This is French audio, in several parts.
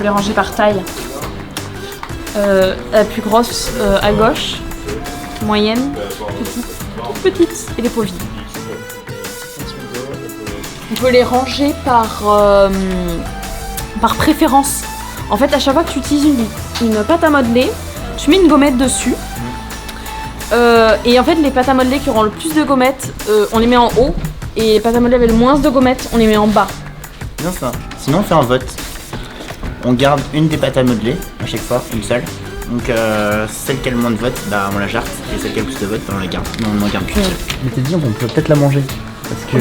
peux les ranger par taille. La plus grosse à gauche, moyenne, petite, toute petite et les pots vides. On peut les ranger par préférence. En fait, à chaque fois que tu utilises une pâte à modeler, tu mets une gommette dessus. Et en fait, les pâtes à modeler qui auront le plus de gommettes, on les met en haut. Et les pâtes à modeler avec le moins de gommettes, on les met en bas. Non, ça. Sinon, on fait un vote. On garde une des pâtes à modeler à chaque fois, une seule. Donc celle qui a le moins de votes, bah on la jarte. Et celle qui a le plus de votes, bah, on la garde. Non, on en garde qu'une seule. Mais t'es dit, on peut peut-être la manger. Parce que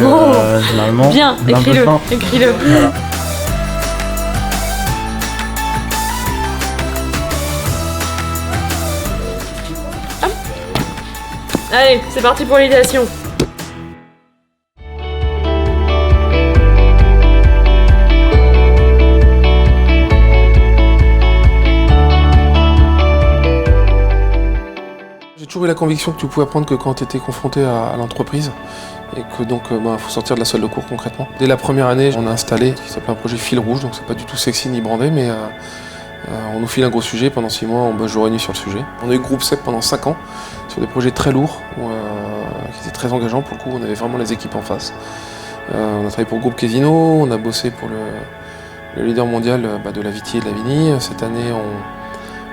généralement. Bien, on a un peu écris-le, faim. écris-le. Voilà. Allez, c'est parti pour l'idéation. J'ai toujours eu la conviction que tu pouvais apprendre que quand tu étais confronté à l'entreprise et que donc faut sortir de la salle de cours concrètement. Dès la première année, on a installé ce qui s'appelle un projet fil rouge, donc c'est pas du tout sexy ni brandé, mais on nous file un gros sujet, pendant 6 mois on bosse jour et nuit sur le sujet. On a eu groupe CEP pendant 5 ans sur des projets très lourds, qui étaient très engageants pour le coup, on avait vraiment les équipes en face. On a travaillé pour le groupe Casino, on a bossé pour le leader mondial de la Viti et de la Vini. Cette année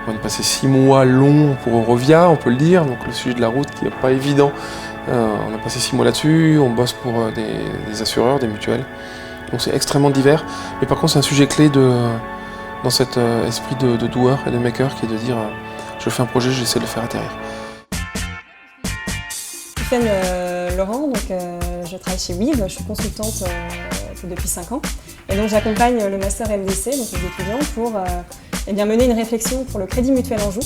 on est passé 6 mois longs pour Eurovia, on peut le dire, donc le sujet de la route qui n'est pas évident. On a passé 6 mois là-dessus, on bosse pour des assureurs, des mutuelles. Donc c'est extrêmement divers, mais par contre c'est un sujet clé dans cet esprit de doer et de maker qui est de dire je fais un projet, j'essaie de le faire atterrir. Je m'appelle Laurent, donc, je travaille chez Weave, je suis consultante depuis 5 ans. Et donc j'accompagne le master MDC, donc les étudiants, pour mener une réflexion pour le Crédit Mutuel Anjou,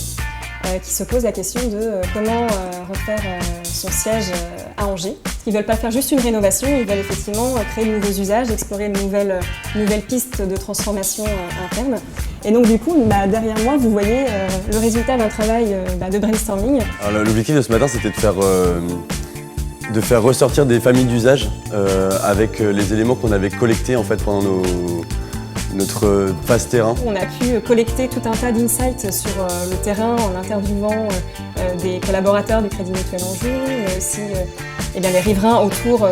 qui se pose la question de comment refaire son siège à Angers. Ils ne veulent pas faire juste une rénovation, ils veulent effectivement créer de nouveaux usages, explorer de nouvelles pistes de transformation interne. Et donc du coup, derrière moi, vous voyez le résultat d'un travail de brainstorming. L'objectif de ce matin, c'était de faire ressortir des familles d'usages avec les éléments qu'on avait collectés en fait, pendant notre phase terrain. On a pu collecter tout un tas d'insights sur le terrain en interviewant des collaborateurs du Crédit Mutuel Anjou, mais aussi les riverains autour à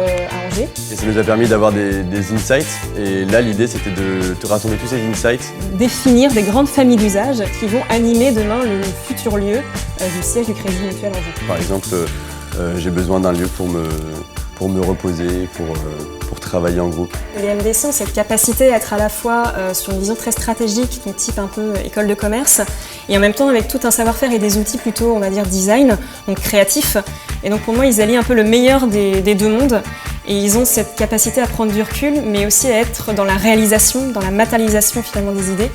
Angers. Et ça nous a permis d'avoir des insights. Et là, l'idée, c'était de rassembler tous ces insights. Définir des grandes familles d'usages qui vont animer demain le futur lieu du siège du Crédit Mutuel Anjou. Par exemple, j'ai besoin d'un lieu pour me reposer, pour travailler en groupe. Les MDC ont cette capacité à être à la fois sur une vision très stratégique, donc type un peu école de commerce, et en même temps avec tout un savoir-faire et des outils plutôt, on va dire, design, donc créatifs. Et donc pour moi, ils allient un peu le meilleur des deux mondes, et ils ont cette capacité à prendre du recul, mais aussi à être dans la réalisation, dans la matérialisation finalement des idées.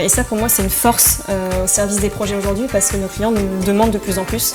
Et ça, pour moi, c'est une force au service des projets aujourd'hui, parce que nos clients nous demandent de plus en plus.